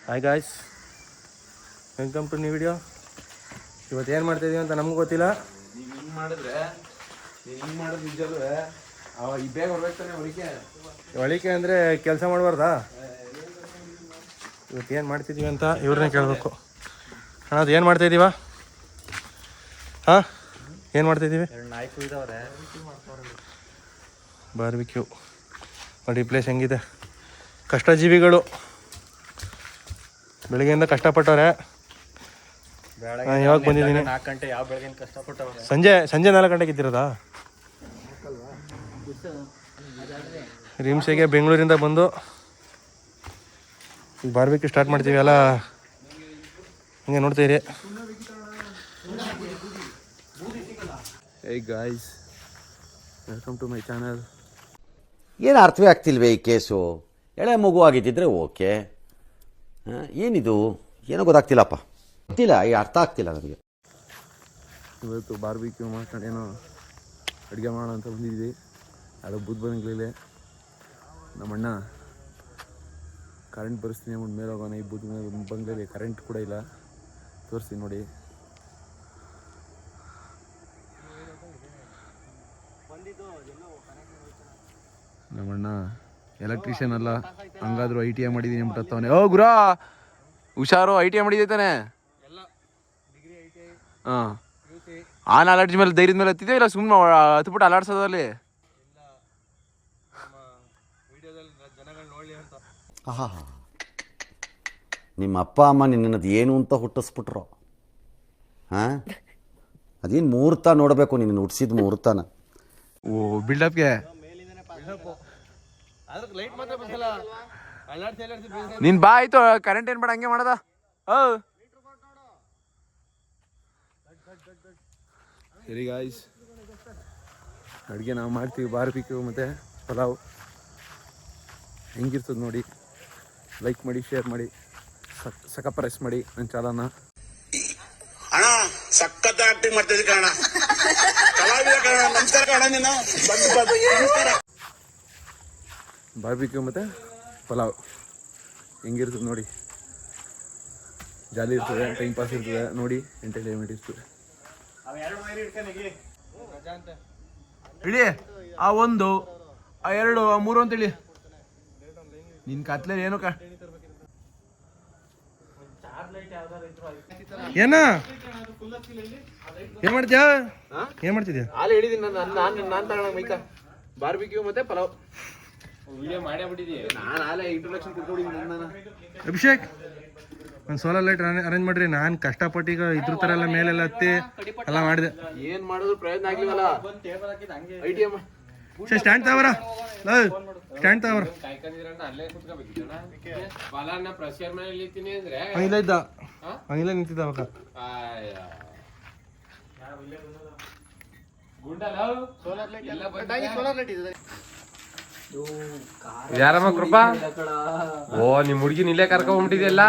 Hi guys, welcome to new video. ಇವತ್ತು ಏನು ಮಾಡ್ತಾಯಿದ್ದೀವಿ ಅಂತ ನಮಗೂ ಗೊತ್ತಿಲ್ಲ. ನೀವು ಹಿಂಗೆ ಮಾಡಿದ್ರೆ ಮಾಡೋದು ನಿಜಲ್ವೇ ಈ ಬೇಗ ಹೊರಬೇಕು ತಾನೆ ಹೊಳಿಕೆ ಅಂದರೆ ಕೆಲಸ ಮಾಡಬಾರ್ದಾ? ಇವತ್ತು ಏನು ಮಾಡ್ತಿದ್ದೀವಿ ಅಂತ ಇವ್ರನ್ನೇ ಕೇಳಬೇಕು. ಅಣ್ಣ ಅದು ಏನು ಮಾಡ್ತಾಯಿದ್ದೀವ? ಹಾಂ, ಏನು ಮಾಡ್ತಾಯಿದ್ದೀವಿ? ಬಾರ್ಬಿಕ್ಯೂ ನೋಡಿ, ಪ್ಲೇಸ್ ಹೆಂಗಿದೆ. ಕಷ್ಟಜೀವಿಗಳು ಬೆಳಿಗ್ಗೆಯಿಂದ ಕಷ್ಟಪಟ್ಟವ್ರೆ. ಇವಾಗ ಬಂದಿದ್ದೀನಿ. 4 ಗಂಟೆ ಯಾವ ಬೆಳಗ್ಗೆ ಕಷ್ಟಪಟ್ಟವ್ರೆ. ಸಂಜೆ 4 ಗಂಟೆಗೆ ಇದ್ದಿರೋದಾ? ರಿಮ್ಸಿಗೆ ಬೆಂಗಳೂರಿಂದ ಬಂದು ಈಗ ಬಾರ್ಬಿಕ್ಯೂ ಸ್ಟಾರ್ಟ್ ಮಾಡ್ತೀವಿ. ಎಲ್ಲ ಹಿಂಗೆ ನೋಡ್ತೀರಿ. Hey guys, welcome to my channel. ಏನು ಅರ್ಥವೇ ಆಗ್ತಿಲ್ವೇ ಈ ಕೇಸು? ಎಳೆ ಮಗು ಆಗಿದ್ದಿದ್ರೆ ಓಕೆ, ಏನಿದು ಏನೋ ಗೊತ್ತಾಗ್ತಿಲ್ಲಪ್ಪ, ಗೊತ್ತಿಲ್ಲ, ಈ ಅರ್ಥ ಆಗ್ತಿಲ್ಲ ನನಗೆ. ಇವತ್ತು ಬಾರ್ಬಿಕ್ಯೂ ಮಾಡ್ಕೊಂಡು ಏನೋ ಅಡುಗೆ ಮಾಡೋಣ ಅಂತ ಬಂದಿದ್ವಿ. ಅದು ಬುದ್ಧ ಬಂಗ್ಲೇ ನಮ್ಮಣ್ಣ ಕರೆಂಟ್ ಬರ್ಸ್ತೀನಿ ಅಂದ್ಬಿಟ್ಟು ಮೇಲೆ ಹೋಗೋಣ. ಈ ಬುದ್ಧ ಬಂಗ್ಲೆಯಲ್ಲಿ ಕರೆಂಟ್ ಕೂಡ ಇಲ್ಲ. ತೋರಿಸ್ತೀನಿ ನೋಡಿ. ನಮ್ಮಣ್ಣ ಎಲೆಕ್ಟ್ರಿಷಿಯನ್ ಅಲ್ಲ, ಹಂಗಾದ್ರು ITI ಮಾಡಿದೀನಿ ಅಂದ್ಬಿಟ್ಟವನೆ. ಓ ಗುರಾ, ಹುಷಾರು, ITI ಮಾಡಿದೈತಾನೆ. ಹಾಂ, ಆ ನಾಲೆಡ್ಜ್ ಮೇಲೆ ಧೈರ್ಯದ ಮೇಲೆ ಹತ್ತಿದೆ, ಇಲ್ಲ ಸುಮ್ಮನೆ ಹತ್ಬಿಟ್ಟು ಅಲಾಡ್ಸೋದಲ್ಲಿ? ಹಾ, ನಿಮ್ಮ ಅಪ್ಪ ಅಮ್ಮ ನಿನ್ನದು ಏನು ಅಂತ ಹುಟ್ಟಿಸ್ಬಿಟ್ರು. ಹಾಂ, ಅದೇನು ಮುಹೂರ್ತ ನೋಡಬೇಕು, ನಿನ್ನ ಹುಟ್ಟಿಸಿದ ಮುಹೂರ್ತನ. ಓ ಬಿಲ್ಡಪ್ಗೆ ನೀನ್ ಬಾ, ಆಯ್ತು. ಕರೆಂಟ್ ಏನ್ ಬೇಡ, ಹಂಗೆ ಮಾಡದ. ಸರಿ ಗಾಯ್ಸ್, ಅಡುಗೆ ನಾವು ಮಾಡ್ತೀವಿ. ಬಾರ್ಬಿಕ್ಯೂ ಮತ್ತು ಪಲಾವ್ ಹೆಂಗಿರ್ತದೆ ನೋಡಿ. ಲೈಕ್ ಮಾಡಿ, ಶೇರ್ ಮಾಡಿ, ಸಕಪ್ರೆಸ್ ಮಾಡಿ ನನ್ನ ಚಾನಲ್ನ. ಅಣ್ಣ ಸಖತ್ ಆಕ್ಟಿಂಗ್ ಮಾಡ್ತಿದ್ದೆ ಕಣ, ಕಲಾವಿದ ಕಣ. ನಮಸ್ಕಾರ ಕಣ, ನೀನು ಬಾರ್ಬಿಕ್ಯೂ ಮತ್ತು ಪಲಾವ್ ಹೆಂಗಿರ್ತದೆ ನೋಡಿ. ಜಾಲಿ ಇರ್ತದೆ, ಟೈಮ್ ಪಾಸ್ ಇರ್ತದೆ ನೋಡಿ, ಎಂಟರ್ಟೈನ್ಮೆಂಟ್ ಇರ್ತದೆ. ಇಳಿ ಆ 1, ಆ 2, ಆ 3 ಅಂತ ಹೇಳಿ. ನಿನ್ ಕತ್ಲೆ ಏನು ಏನ ಏನ್ ಮಾಡ್ತೀಯಾ? ಏನ್ ಮಾಡ್ತಿದ್ಯಾ? ಹಾಲು ಹೇಳಿದೀನಿ ನಾನು ತಗೋಣ ಮೈಕ. ಬಾರ್ಬಿಕ್ಯೂ ಮತ್ತೆ ಪಲಾವ್ ವಿಡಿಯೋ ಮಾಡೇ ಬಿಟ್ಟಿದ್ದೀವಿ. ನಾನು ಹಾಲೆ ಇಂಟ್ರೊಡಕ್ಷನ್ ಕೊಟ್ಕೊಂಡಿದ್ದೀನಿ. ಅಭಿಷೇಕ್, ಒಂದು ಸೋಲಾರ್ ಲೈಟ್ ಅರೇಂಜ್ ಮಾಡ್ರಿ. ನಾನು ಕಷ್ಟಪಟ್ಟು ಈಗ ಇದ್ರ ಥರ ಎಲ್ಲ ಮೇಲೆಲ್ಲ ಹತ್ತಿ ಎಲ್ಲ ಮಾಡಿದೆ. ಏನ್ ಮಾಡಿದ್ರು ಪ್ರಯೋಜನ ಆಗ್ಲಿವಲ್ಲ. ITI ಸ್ಟ್ಯಾಂಡ್ ತವರ, ಸ್ಟ್ಯಾಂಡ್ ತವರ ಹಂಗಿಲ್ಲ ಇದ್ದ, ಹಂಗಿಲ್ಲ ನಿಂತಿದ್ದ ಅವಾಗ. ಯಾರಮ್ಮ ಕೃಪಾ? ಓ, ನಿಮ್ ಹುಡುಗಿನ ಇಲ್ಲೇ ಕರ್ಕೊಂಡ್ಬಿಟ್ಟಿದೆಲ್ಲ.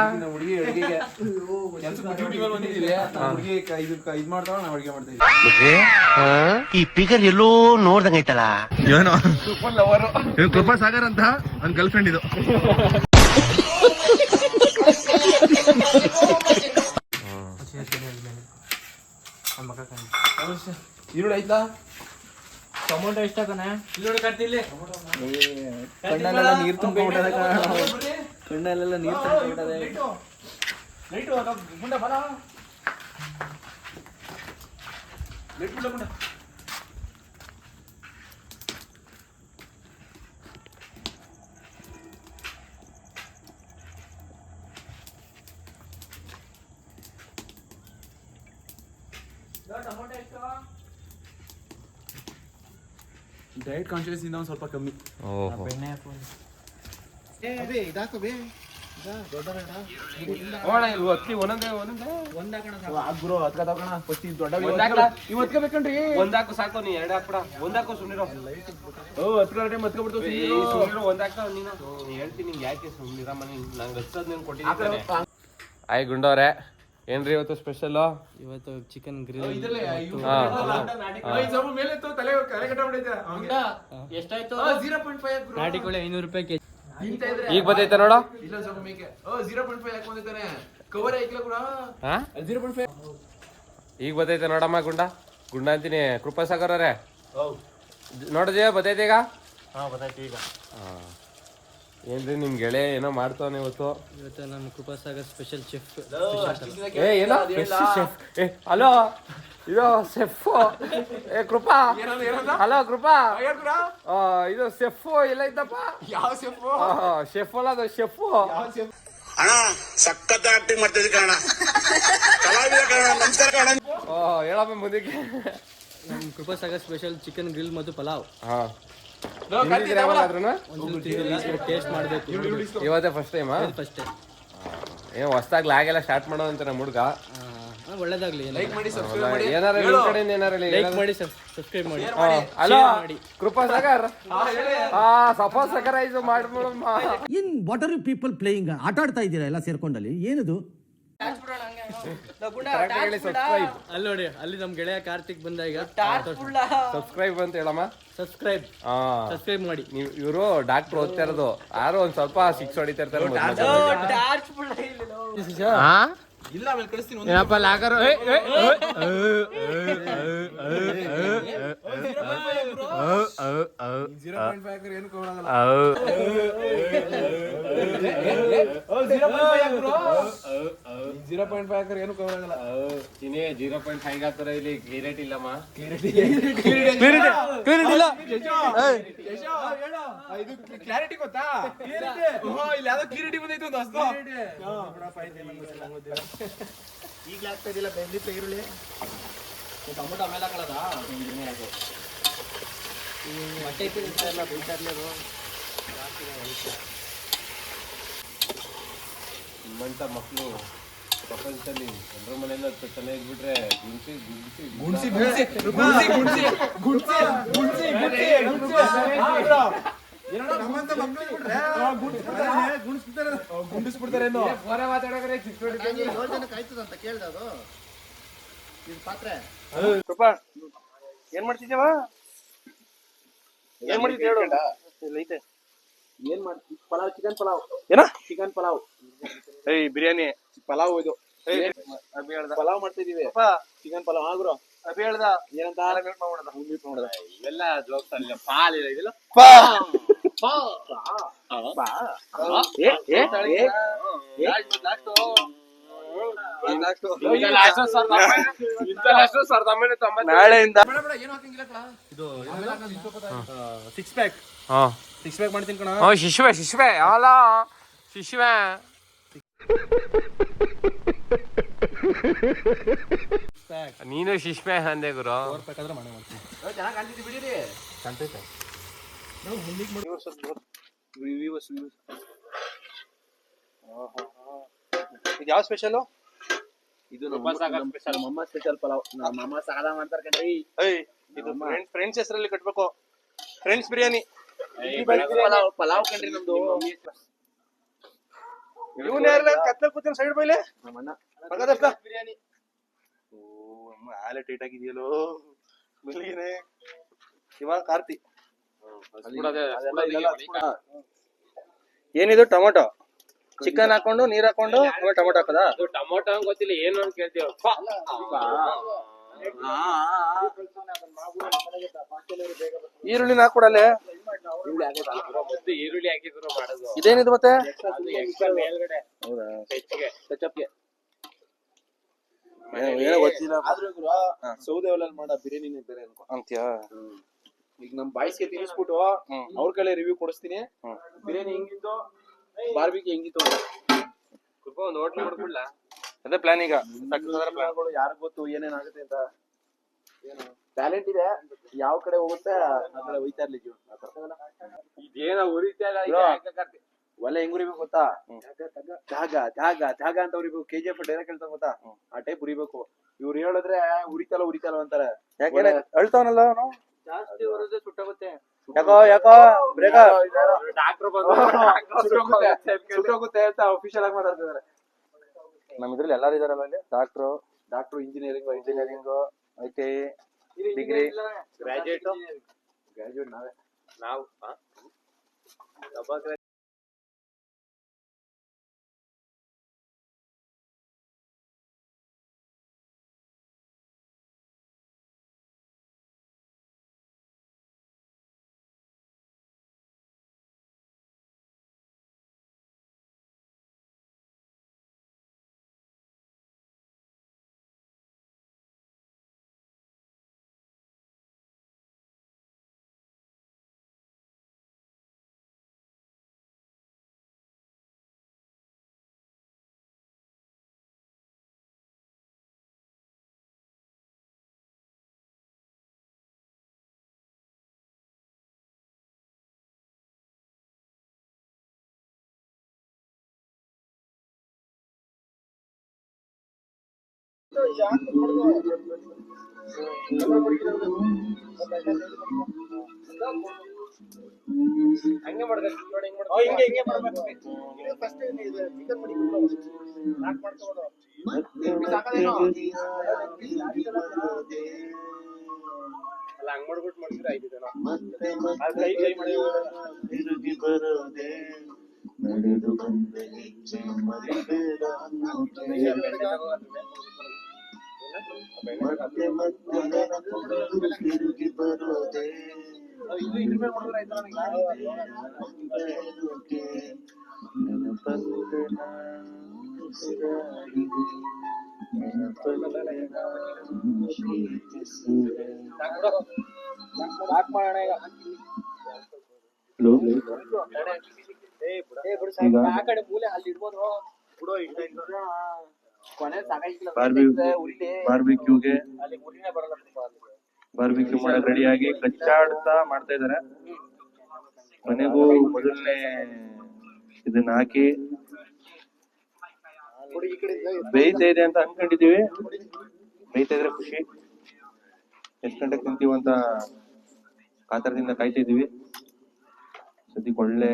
ಈ ಪಿಗರ್ ಎಲ್ಲೋ ನೋಡ್ದಂಗೈತಲ್ಲ. ಏನೋ ಕೃಪಾ ಸಾಗರ್ ಅಂತ ನನ್ನ ಗರ್ಲ್ ಫ್ರೆಂಡ್ ಇದು. ಈರುಳ್ಳಿ ಆಯ್ತಾ? ಟೊಮೊಟೊ ಇಷ್ಟ ಕಣೆ. ಇಲ್ಲಿ ಕಟ್ತಿಲ್ಲಿ ಕಣ್ಣಲ್ಲೆಲ್ಲ ನೀರು ತುಂಬಿಬಿಟ್ಟದೆ. ಕಣ್ಣಲ್ಲೆಲ್ಲ ನೀರು ತುಂಬಿಬಿಟ್ಟದೆ. ಗುಂಡ ಬಲ ಲೈಟ್ ಬಿಡ ಗುಂಡ. ಡಯಟ್ ಕಾನ್ಶಿಯಸ್ ಇಂದ ಒಂದು ಸ್ವಲ್ಪ ಕಮ್ಮಿ. ಒಂದಾಕು ಸಾಕು, ನೀ 2 ಹಾಕ್ಬಿಡ. ಒಂದಾಕು ಸುಮ್ನಿರೋ. ನೀನು ಹೇಳ್ತೀನಿ ನಿಂಗೆ ಯಾಕೆ ಸುಮ್ನಿರಮ್ಮ. ನಂಗೆ ಹಚ್ಚೋದ್ ನೀನು ಕೊಟ್ಟಿದ್ದೀನಿ. ಆಯ್ ಗುಂಡವ್ರೆ, ಏನ್ರಿ ಇವತ್ತು ಸ್ಪೆಷಲ್? ಇವತ್ತು ಚಿಕನ್ ಗ್ರಿಲ್. ಎಷ್ಟಾಯ್ತು? ನಾಟಿ ಕೋಳಿ 500 ರೂಪಾಯಿ ಕೆಜಿ. ಈಗ ಬರ್ತೈತೆ ನೋಡು. ಇಲ್ಲ ಸ್ವಲ್ಪ ಮೇಕೆ 0.5 ಯಾಕೆ ಬಂದೈತಾನೆ ಕವರ್ ಹಾಕಿಲ್ಲ ಕೂಡ ಹಾ 0.5 ಈಗ ಬರ್ತೈತೆ ನೋಡಮ್ಮ ಗುಂಡ ಅಂತೀನಿ. ಕೃಪಾಸಾಗರ್ ಅವರೇ ನೋಡಿದ್ಯಾ ಬರ್ತೈತೆ ಈಗ? ಹಾಂ ಗೊತ್ತಾಯ್ತು ಈಗ. ಏನ್ರಿ ನಿಮ್ ಗೆಳೆ ಏನೋ ಮಾಡ್ತಾವನೆ ಇವತ್ತು. ನಮ್ಮ ಕೃಪಾಸಾಗರ್ ಸ್ಪೆಷಲ್ ಚೆಫ್. ಏನೋ ಶೆಫ್. ಹಲೋ ಇದು ಶೆಫ್. ಕೃಪಾ ಹಲೋ ಕೃಪಾ ಇದು ಶೆಫ್ ಎಲ್ಲ ಇದ್ದಪ್ಪ. ಯಾವ ಸೆಫ್ ಶೆಫ್ ಅಲ್ಲ ಅದು ಶೆಫ್. ಅಣ್ಣ ಸಖತ್ ಆಕ್ಟಿಂಗ್ ಮಾಡ್ತಿದ್ದೆ ಕಣ ಕಲಾವಿದ ಕಣ ನಮಸ್ಕಾರ ಕಣ ಹೇಳಮ್ಮ ಮುಂದಕ್ಕೆ. ನಮ್ಮ ಕೃಪಾಸಾಗರ್ ಸ್ಪೆಷಲ್ ಚಿಕನ್ ಗ್ರಿಲ್ ಮತ್ತು ಪಲಾವ್. ಹಾ ಯಾವಾಗಾದ್ರೂ ಟೇಸ್ಟ್ ಮಾಡಬೇಕು. ಇವತ್ತೇ ಫಸ್ಟ್ ಟೈಮಾ? First time. ಏನೋ ಹೊಸ್ದಾಗ್ಲಿ ಆಗೆಲ್ಲ ಸ್ಟಾರ್ಟ್ ಮಾಡೋದಂತ ನಮ್ಮ ಹುಡುಗ. ಒಳ್ಳೇದಾಗ್ಲಿ. ಲೈಕ್ ಮಾಡಿ ಸಬ್ಸ್ಕ್ರೈಬ್ ಮಾಡಿ ಏನಾರ ನಿಮ್ ಕಡೆಯಿಂದ ಏನಾರ ಲೈಕ್ ಮಾಡಿ ಸಬ್ಸ್ಕ್ರೈಬ್ ಮಾಡಿ. ಹಲೋ ಕೃಪಾಸಾಗರ್ ಸಫಾಸಗರೈಸ್ ಮಾಡ್ಬಿಡಮ್ಮ. ಏನ್ what are you people playing? ಆಟ ಆಡ್ತಾ ಇದ್ದೀರಾ ಎಲ್ಲ ಸೇರ್ಕೊಂಡಲ್ಲಿ? ಏನದು? ಸಬ್ಸ್ಕ್ರೈಬ್ ಅಲ್ಲಿ ನೋಡಿ, ಅಲ್ಲಿ ನಮ್ ಗೆಳೆಯ ಕಾರ್ತಿಕ್ ಬಂದ ಈಗ. ಸಬ್ಸ್ಕ್ರೈಬ್ ಅಂತ ಹೇಳಮ್ಮ. ಸಬ್ಸ್ಕ್ರೈಬ್ ಮಾಡಿ. ನೀವು ಇವರು ಡಾಕ್ಟರ್ ಓದ್ತಾ ಇರೋದು ಯಾರು ಒಂದ್ ಸ್ವಲ್ಪ ಸಿಕ್ಸ್ ಹೊಡಿತಾ ಇರ್ತಾರೆ. ಇಲ್ಲ ಆಮೇಲೆ ಕಳಿಸ್ತೀನಿ. ಏನಪ್ಪ ಲಾಗರ್ 0.5 ಏನು ಕವರ್ ಆಗಲ್ಲ. 0.5 ಏನು ಕವರ್ ಆಗಲ್ಲ. 0.5 ಆಗ್ತಾರೆ ಇಲ್ಲಿ. ಕ್ಲಿಯರಿಟಿ ಇಲ್ಲಮ್ಮ. ಇದು ಕ್ಲಾರಿಟಿ ಗೊತ್ತಾ? ಇಲ್ಲಿ ಯಾವ್ದೋ ಕ್ಲಿಯರಿಟಿ ಬಂದೈತೆ ಒಂದು ಹೊಸ್ತು. ಈಗಲೇ ಆಗ್ತಾ ಇದಿಲ್ಲ ಬೆಂದಿತ್ತು ಈರುಳ್ಳಿ ಟೊಮೊಟೊ ಆಮೇಲೆ ಹಾಕೊಳ್ಳೋದಾ? ನಿಮ್ಮಂತ ಮಕ್ಕಳು ಪ್ರಪಂಚದಲ್ಲಿ ಎಲ್ಲರ ಮನೆಯಲ್ಲ ಚೆನ್ನಾಗಿಬಿಟ್ರೆ ಗುಣಿಸಿ ಗುಂಡಿಸ್ಬಿಡ್ತಾರೆ. ಏನ್ ಮಾಡ್ತಿದ್ದೀವ? ಏನ್ ಮಾಡ್ತಿದ್ದೆ ಹೇಳು. ಐತೆ ಏನ್ ಮಾಡ್ತೀವಿ? ಪಲಾವ್, ಚಿಕನ್ ಪಲಾವ್. ಏನ? ಚಿಕನ್ ಪಲಾವ್. ಏಯ್ ಬಿರಿಯಾನಿ ಪಲಾವ್ ಇದು. ಅಭಿ ಹೇಳ್ದ ಪಲಾವ್ ಮಾಡ್ತಿದೀವಿ. ಚಿಕನ್ ಪಲಾವ್ ಆಗ್ರು. ಅಭಿ ಹೇಳ್ದ ಏನಂತ ನೋಡದ ಇವೆಲ್ಲ ಜೋಕ್ಸ್ ಅಲ್ಲ. ಪಾಲಿಲ್ಲ ಇದಿಲ್ಲ. ನಾಳೆಯಿಂದ ಇದು ಸಿಕ್ಸ್ ಪ್ಯಾಕ್ ಮಾಡ್ತೀನಿ ಕಣ. ಶಿಶುವೆ ಅಲ್ಲ ಶಿಶುವೆ. ನೀನು ಶಿಶುವೆ ಅಂದೆ ಗುರು. ಚೆನ್ನಾಗಿ ಕಾಣ್ತಿದ್ವಿ ಬಿಡಿರಿ. ಕಾಣ್ತೈತೆ ಇದು ಯಾವ ಸ್ಪೆಷಲ್? ಇದು ನಮ್ಮ ಸ್ಪೆಷಲ್ ಪಲಾವ್. ನಮ್ಮ ಅಮ್ಮ ಸಾಲ ಮಾಡ್ತಾರೆ ಕಣ್ರಿ. ಇದು ಫ್ರೆಂಡ್ಸ್ ಹೆಸರಲ್ಲಿ ಕಟ್ಬೇಕು. ಫ್ರೆಂಡ್ಸ್ ಬಿರಿಯಾನಿ. ಪಲಾವ್ ಕಣ್ರಿ ನಮ್ದು. ಇವನ್ ಯಾರಲ್ಲ ಕತ್ತಲ್ ಕೂತೀನಿ ಸೈಡ್ ಬೈಲೆ ನಮ್ಮ ಅಣ್ಣ ಬಿರಿಯಾನಿ. ಓ ಅಮ್ಮ ಆಲೆ ಟೈಟ್ ಆಗಿದೆಯಲ್ಲೋ ಬೆಳಿಗ್ಗೆ. ಇವಾಗ ಕಾರ್ತಿ ಏನಿದು? ಟೊಮೊಟೊ ಚಿಕನ್ ಹಾಕೊಂಡು ನೀರ್ ಹಾಕೊಂಡು ಟೊಮೊಟೊ ಹಾಕದ? ಟೊಮೊಟೊ ಗೊತ್ತಿಲ್ಲ ಏನು ಅಂತ ಕೇಳ್ತೀವಿ. ಈರುಳ್ಳಿನ ಹಾಕೊಡಲೆ. ಈರುಳ್ಳಿ ಹಾಕಿದ್ರು ಮಾಡೋದು. ಇದೇನಿದು ಮತ್ತೆ? ಮೇಲ್ಗಡೆ ಹೌದಾ? ಟಚ್ಅಪ್ಗೆ ಏನೋ ಗೊತ್ತಿಲ್ಲ ಸೌದೆ ಒಲೆಯಲ್ಲಿ ಮಾಡೋ ಬಿರಿಯಾನಿನೇ ಬೇರೆ ಅನ್ಕೊ ಅಂತ್ಯಾ? ಈಗ ನಮ್ ಬಾಯ್ಸ್ಗೆ ತಿನ್ನಿಸ್ಬಿಟ್ಟು ಅವ್ರ ಕಡೆ ರಿವ್ಯೂ ಕೊಡಿಸ್ತೀನಿ. ಬಿರಿಯಾನಿ ಹೆಂಗಿತ್ತು, ಬಾರ್ಬಿಕ್ಯೂ ಹೆಂಗಿತ್ತು ಅಂತ. ಒಂದು ಹೋಟ್ಲ್ ಮಾಡ್ಬಿಡ್ಲ. ಅದೇ ಪ್ಲಾನ್ ಈಗ. ಯಾರಿಗ್ ಗೊತ್ತು ಏನೇನಾಗುತ್ತೆ ಅಂತ. ಟ್ಯಾಲೆಂಟ್ ಇದೆ, ಯಾವ ಕಡೆ ಹೋಗುತ್ತೆ ಆ ಕಡೆ ಹೋಯ್ತಾ ಇರ್ಲಿ ಜೀವನ. ಇದೇನ ಉರಿತಾ ಇಲ್ಲ. ಒಲೆ ಹೆಂಗ್ ಉರಿಬೇಕು ಗೊತ್ತಾ? ಜಾಗ ಅಂತ ಉರಿಬೇಕು. KGF ಡೈರೆಕ್ಟ್ ಹೇಳ್ತಾರ ಗೊತ್ತಾ? ಆ ಟೈಪ್ ಉರಿಬೇಕು. ಇವ್ರು ಹೇಳಿದ್ರೆ ಉರಿತಲ್ಲ ಅಂತಾರೆ. ಯಾಕೆ ಅಳ್ತಾವನಲ್ಲ ಅವನು? ಜಾಸ್ತಿ ಹೊರದ್ರೆ ಸುಟ್ಟಾಗುತ್ತೆ. ಯಾಕೋ ಬ್ರೇಕ ಡಾಕ್ಟರ್ ಸುಟ್ಟೋಗುತ್ತೆ ಅಂತ ಅಫಿಷಿಯಲ್ ಆಗಿ ಮಾತಾಡ್ತಿದ್ದಾರೆ. ನಮ್ ಇದ್ರಲ್ಲಿ ಎಲ್ಲಾರು ಇದಾರಲ್ಲ ಅಲ್ಲಿ. Doctor, engineering IT, degree, graduate graduate ನಾವೇ. ನಾವು ಹಂಗೆ ಮಾಡ್ಬೇಕು ನೋಡಿ, ಹಿಂಗೆ ಮಾಡ್ಬೇಕು. ಅಲ್ಲ ಹಂಗ್ ಮಾಡ್ಬಿಟ್ಟು ಮಾಡಿದ್ರೆ ಆಯ್ತು ಜನ. ಕೈ ಮಾಡಿ ತಿರುಗಿ ಬರೋದೆ ನಡೆದು ಬಂದ ಹೆಜ್ಜೆ ಮರಿಬೇಡ ಮತ್ತೆ ಮತ್ತೆ ನೆನಪುಗಳು ತಿರುಗಿ ಬರೋದೆ ನೆನಪಲ್ಲದೆ ಉಸಿರಾಡಿದೆ ನೆನಪಲ್ಲದೆ ಪ್ರೀತಿಸಿದೆ. ಬಾರ್ಬಿಕ್ಯೂಗೆ ಬಾರ್ಬಿಕ್ಯೂ ಮಾಡಕ್ ರೆಡಿಯಾಗಿ ಕಚ್ಚಾಡ್ತಾ ಮಾಡ್ತಾ ಇದಾರೆ. ಮನೆಗೂ ಮೊದಲನೇ ಇದನ್ನ ಹಾಕಿ ಬೇಯ್ತಾ ಇದೆ ಅಂತ ಅನ್ಕೊಂಡಿದೀವಿ. ಬೇಯ್ತಾ ಇದ್ರೆ ಖುಷಿ. ಎಷ್ಟ್ ಗಂಟೆಗೆ ತಿಂತೀವಂತ ಕಾತರದಿಂದ ಕಾಯ್ತಾ ಇದೀವಿ. ಸದ್ಯಕ್ಕೆ ಒಳ್ಳೆ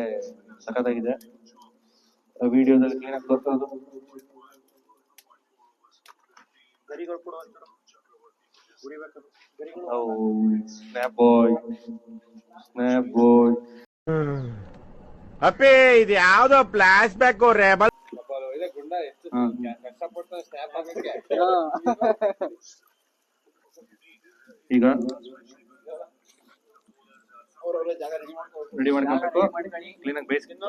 ಸಖತ್ತಾಗಿದೆ. ವಿಡಿಯೋದಲ್ಲಿ ಕ್ಲೀನ್ ಆಗಿ ತೋರ್ಸೋದು. ಸ್ನ್ಯಾಪ್ ಬಾಯ್ ಅಪ್ಪಿ ಇದು ಯಾವ್ದೋ ಫ್ಲಾಶ್ ಬ್ಯಾಕ್ ರೇಬಲ್ ಗುಂಡ ಎಷ್ಟು ಕಷ್ಟಪಟ್ಟು ಸ್ನ್ಯಾಪ್ ಆಗಕ್ಕೆ. ಈಗ ರೆಡಿ ಮಾಡ್ಕೊಬೇಕು. ಕ್ಲೀನ್ ಆಗಿ ಬೇಯಿಸ್ಕೊಂಡು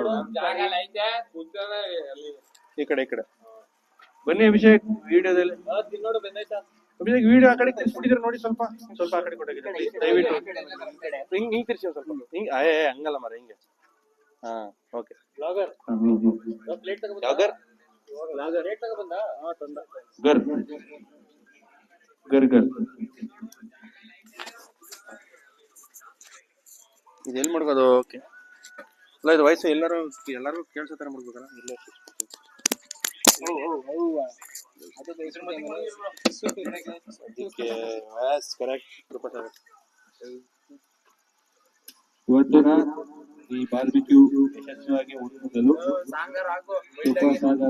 ಈ ಕಡೆ ಬನ್ನಿ ಅಭಿಷೇಕ್. ವಿಡಿಯೋದಲ್ಲಿ ಅಭಿಷೇಕ್ ವಿಡಿಯೋ ಆ ಕಡೆ ತಿರ್ಸ್ಬಿಟ್ಟಿದ್ರೆ ನೋಡಿ. ಸ್ವಲ್ಪ ಆ ಕಡೆ ಕೊಟ್ಟಾಗಿದೆ ದಯವಿಟ್ಟು. ಹಿಂಗ್ ತಿರ್ಸಿ ಸ್ವಲ್ಪ ಹಿಂಗ್. ಹಂಗಲ್ಲ ಮರ ಹಿಂಗೆ. ಹಾ ಓಕೆ. ಗರ್ ಇದೆಲ್ಲಿ ಮಾಡ್ಬೋದು? ಓಕೆ ಅಲ್ಲ ಇದು ವಯಸ್ಸು ಎಲ್ಲರೂ ಕೇಳ್ಸೋ ತರ ಮಾಡ್ಬೇಕಲ್ಲ. ಇಲ್ಲೇ ಕರೆಕ್ಟ್. ಇವತ್ತಿನ ಈ ಬಾರ್ಬಿಕ್ಯೂ ಯಶಸ್ವಿಯಾಗಿ ಉಳಿಸಲು ಸಾಗರ್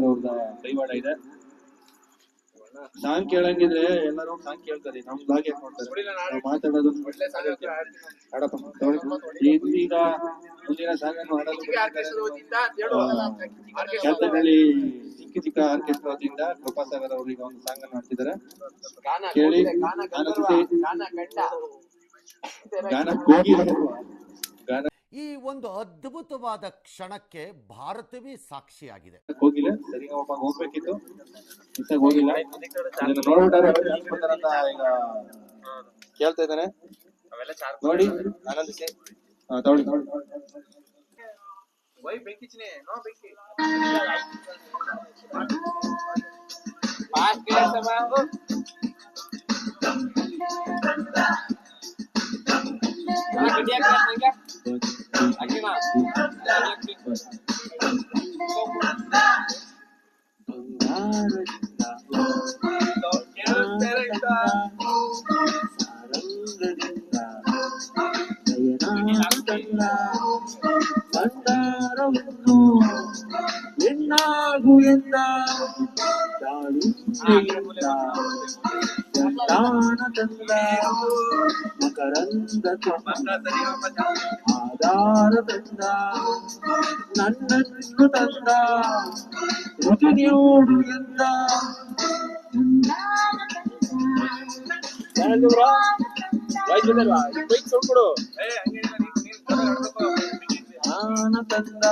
ಅವ್ರದ ಕೈವಾಡ ಇದೆ. ಸಾಂಗ್ ಕೇಳಂಗಿದ್ರೆ ಎಲ್ಲರೂ ಸಾಂಗ್ ಕೇಳ್ತಾರೆ. ನಮ್ ಬ್ಲಾಗ್ ಯಾಕೆ ನೋಡ್ತಾರೆ? ಮಾತಾಡೋದು ಆಡಪ್ಪ. ಈಗ ಮುಂದಿನ ಸಾಂಗ್ ಅನ್ನು ಹಾಡಲು ಕ್ಯಾಲ್ತನಹಳ್ಳಿ ಚಿಕ್ಕ ಆರ್ಕೆಸ್ಟ್ರಾದಿಂದ ಕೃಪಾಸಾಗರ್ ಅವರು ಈಗ ಒಂದು ಸಾಂಗ್ ಅನ್ನು ಹಾಡ್ತಿದ್ದಾರೆ. ಕೇಳಿ ಗಾನ ಹೋಗಿ ಗಾನ. ಈ ಒಂದು ಅದ್ಭುತವಾದ ಕ್ಷಣಕ್ಕೆ ಭಾರತವೇ ಸಾಕ್ಷಿಯಾಗಿದೆ. ಹೋಗಿಲ್ಲ ಸರಿಗಮಪ ಹೋಗ್ಬೇಕಿತ್ತು, ಮಿಸ್ಸಾಗಿ ಹೋಗಿಲ್ಲ. ನೋಡ್ಬಿಟ್ಟಾರೆ ಈಗ ಕೇಳ್ತಾ ಇದ್ದಾನೆ. ನೋಡಿ ಆನಂದಿಸಿ. ತಗೊಳ್ಳಿ ಬಂದಾರವನ್ನು ಹೆಣ್ಣಾಗು ಎಂದ ಸಂತಾನ ತಂದ ಮಕರಂದ ಆಧಾರ ತಂದ ನನ್ನನ್ನು ತಂದ ರುಚಿನಿಯೋಡು ಎಂದ ಜ್ಞಾನ ತಂದ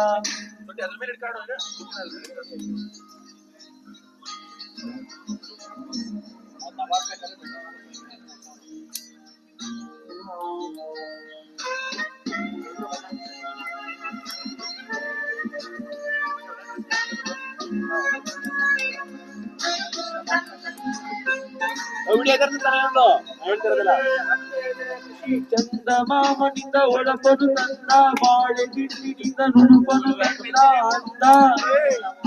ಚಂದಮಾಮನಿಂದ ಒಳಪದು ತಂದ ಬಾಳೆ ಬಿಟ್ಟಿನಿಂದ ನುಡುಪನು ತಂದ ಅಂದ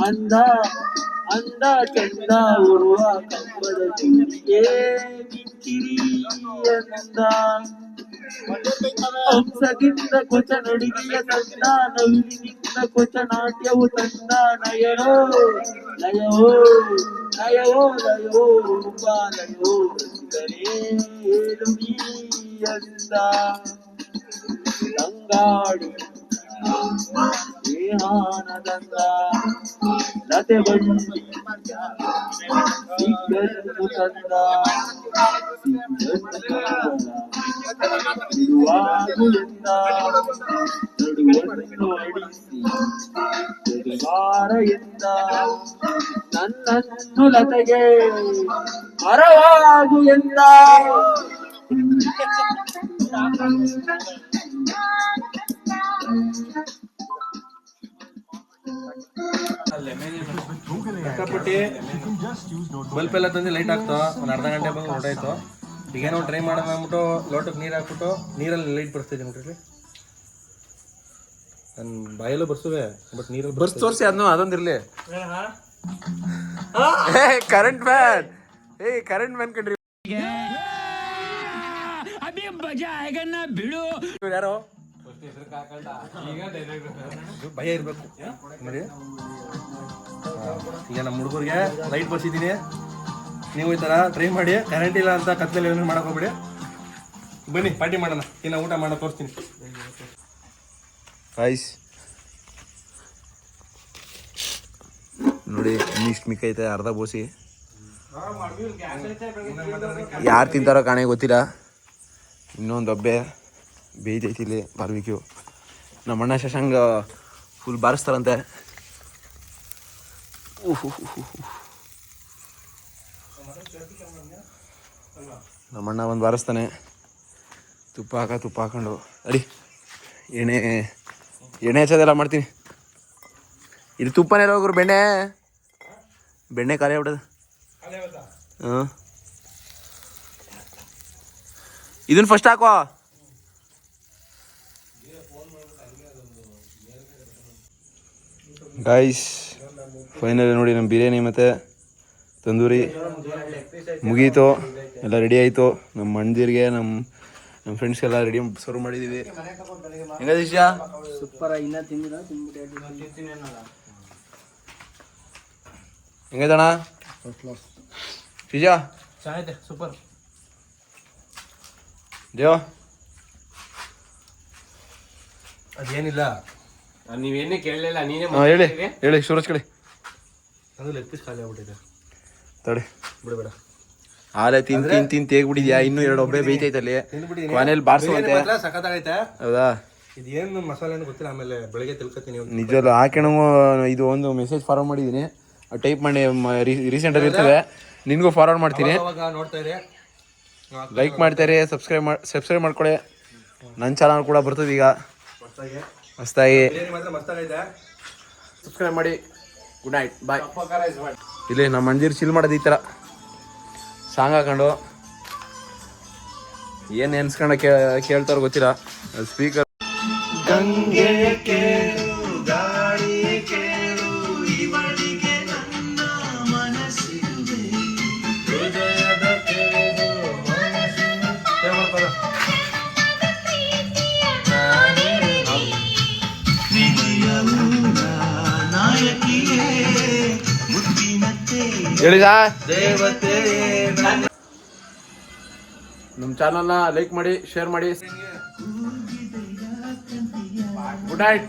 ಅಂದ ಅಂದ ಚಂದ ಉರುವ ಕಂಬದ ಜೊತೆಗೆ ಮಿಕ್ಕಿರಿ ಅಂದ ಹಂಸಗಿಂತ ಕೊಚ ನಡಿಗೆಯ ತಂದ ನವಿಲಿನಿಂದ ಕೊಚ ನಾಟ್ಯವು ತಂದ ನಯನೋ ಲಯವೋ ಲಯವೋ ಲಯವೋ ರೂಪ ಲಯವೋ ರಸಿಕರೇ ಹೇಳುವಿ ಅಂದ ತಂಗಾಡಿ ಸ್ನೇಹಾನದಂದ ಲತೆ ಬಂಡಿ ಸಿಗ್ಗನ್ನು ತಂದ ಬಿಡುವಾಗುಳಿಂದ ನಡುವನ್ನು ಅಡಿಸಿ ಜಡಿವಾರ ಎಂದ ನನ್ನನ್ನು ಲತೆಗೆ ಮರವಾಗು ಎಂದ ಕಷ್ಟಪಟ್ಟು ಬಲ್ಪ್ ಎಲ್ಲ ತಂದು ಲೈಟ್ ಹಾಕ್ತೋ ಒಂದು ಅರ್ಧ ಗಂಟೆ ಬಂದು ಹೊರಟಾಯ್ತು. ಈಗೇನೋ ಟ್ರೈ ಮಾಡೋಣ ಅಂದ್ಬಿಟ್ಟು ಲೋಟಕ್ಕೆ ನೀರು ಹಾಕ್ಬಿಟ್ಟು ನೀರಲ್ಲಿ ಲೈಟ್ ಬರ್ಸ್ತಿದ್ದೀನಿ ನೋಡ್ರಿ. ನನ್ನ ಬಾಯಲ್ಲೂ ಬರ್ಸುವೆ ಬಟ್ ನೀರಲ್ಲಿ ಬರ್ಸ್ ತೋರಿಸಿ ಅದನ್ನು ಅದೊಂದಿರ್ಲಿ. ಕರೆಂಟ್ ಮ್ಯಾನ್ ಕರೆಂಟ್ ಮ್ಯಾನ್ ಕಣ್ರಿ. ಯಾರೋ ಭಯ ಇರ್ಬೇಕು ನೋಡಿ. ಈಗ ನಮ್ಮ ಹುಡುಗರಿಗೆ ಲೈಟ್ ಬರ್ಸಿದ್ದೀನಿ, ನೀವು ಈ ಥರ ಟ್ರೈ ಮಾಡಿ. ಕರೆಂಟ್ ಇಲ್ಲ ಅಂತ ಕತ್ತಲಲ್ಲಿ ಏನು ಮಾಡಕ್ ಹೋಗ್ಬಿಡಿ. ಬನ್ನಿ ಪಾರ್ಟಿ ಮಾಡೋಣ, ಇನ್ನು ಊಟ ಮಾಡೋಕೆ ತೋರಿಸ್ತೀನಿ. ರೈಸ್ ನೋಡಿ, ಇನ್ನಿಷ್ಟು ಮಿಕ್ಕೈತೆ ಅರ್ಧ ಬೋಸಿ. ಯಾರು ತಿಂತಾರೋ ಕಾಣೆ ಗೊತ್ತಿಲ್ಲ. ಇನ್ನೊಂದು ಒಬ್ಬೆ ಬೇಯ್ತೈತಿ ಇಲ್ಲಿ ಬಾರ್ಬಿಕ್ಯೂ. ನಮ್ಮ ಅಣ್ಣ ಶಶಾಂಗ್ ಫುಲ್ ಬಾರಿಸ್ತಾರಂತೆ. ನಮ್ಮಣ್ಣ ಒಂದು ಬಾರಿಸ್ತಾನೆ, ತುಪ್ಪ ಹಾಕೊಂಡು ಅಡಿ ಎಣ್ಣೆ ಹಚ್ಚೋದೆಲ್ಲ ಮಾಡ್ತೀನಿ. ಇಲ್ಲಿ ತುಪ್ಪನೇ ಹೋಗ್ರು, ಬೆಣ್ಣೆ ಖಾಲಿ ಆಗ್ಬಿಡೋದು. ಹಾಂ, ಇದನ್ನ ಫಸ್ಟ್ ಹಾಕೋ. ಗೈಸ್ ಫೈನಲ್ ನೋಡಿ ನಮ್ಮ ಬಿರಿಯಾನಿ ಮತ್ತು ತಂದೂರಿ ಮುಗೀತು, ಎಲ್ಲ ರೆಡಿ ಆಯಿತು. ನಮ್ಮ ಅಣ್ಣದಿರಿಗೆ ನಮ್ಮ ಫ್ರೆಂಡ್ಸ್ಗೆಲ್ಲ ರೆಡಿ ಸರ್ವ್ ಮಾಡಿದ್ದೀವಿ. ಹೆಂಗ ದಿಶಾ? ಸೂಪರ್. ಇನ್ನ ತಿಂದಿಲ್ಲ, ಹೆಂಗೈತಣ್ಣ ಫಿಜಾ? ಚೆನ್ನಾಗೈತೆ, ಸೂಪರ್. ದೇವ ಅದೇನಿಲ್ಲ, ನೀವೇನೇ ಕೇಳಲಿಲ್ಲ, ನೀನೇ ಹೇಳಿ ಸೂರಜ್ ಕಡೆ. ಅದು ಲೆಗ್ ಪೀಸ್ ಖಾಲಿ ಆಗ್ಬಿಟ್ಟಿದೆ, ತಡಿ ಬಿಡಬೇಡ. ಹಾಲೆ ತಿನ್ ತೇಗ್ಬಿಟ್ಟಿದ್ಯಾ. ಇನ್ನೂ 2 ಒಬ್ಬೆ ಬೇಯ್ತೈತಲ್ಲಿ, ಕೊನೆಯಲ್ಲಿ ಬಾರ್ಸುವಂತೆ. ಸಖತ್ತಾಗೈತೆ. ಹೌದಾ? ಇದೇನು ಮಸಾಲೆ ಏನು ಗೊತ್ತಿಲ್ಲ, ಆಮೇಲೆ ಬೆಳಗ್ಗೆ ತಿಳ್ಕೊತೀನಿ. ನಿಜವಲ್ಲ ಹಾಕೋಣ. ಇದು ಒಂದು ಮೆಸೇಜ್ ಫಾರ್ವರ್ಡ್ ಮಾಡಿದ್ದೀನಿ, ಟೈಪ್ ಮಾಡಿ ರೀಸೆಂಟಲ್ಲಿ ಇರ್ತದೆ. ನಿನಗೂ ಫಾರ್ವರ್ಡ್ ಮಾಡ್ತೀನಿ. ನೋಡ್ತಾ ಇರಿ, ಲೈಕ್ ಮಾಡ್ತಾರೆ, ಸಬ್ಸ್ಕ್ರೈಬ್ ಮಾಡ್ಕೊಳ್ಳಿ. ನನ್ನ ಚಾನಲ್ ಕೂಡ ಬರ್ತದೆ ಈಗ ಹೊಸ್ದಾಗಿ. ಸಬ್ಸ್ಕ್ರೈಬ್ ಮಾಡಿ. ಗುಡ್ ನೈಟ್, ಬಾಯ್. ಇಲ್ಲಿ ನಮ್ಮ ಮಂದಿರ್ ಚಿಲ್ ಮಾಡೋದು ಈ ಥರ ಸಾಂಗ್ ಹಾಕೊಂಡು ಏನು ಎನ್ಸ್ಕೊಂಡು ಕೇಳ್ತಾರೋ ಗೊತ್ತಿಲ್ಲ. ಸ್ಪೀಕರ್ ಗಂಗೆ ಕೇಳು, ಗಾಳಿ ಕೇಳು, ಇವಳಿಗೆ ನನ್ನ ಮನಸ್ಸಿರುವೆ, ಹೃದಯದ ಕೇಳು ಹೇಳಿ ದೇವತೆ. ನಮ್ಮ ಚಾನಲ್ನ ಲೈಕ್ ಮಾಡಿ, ಶೇರ್ ಮಾಡಿ. Good night.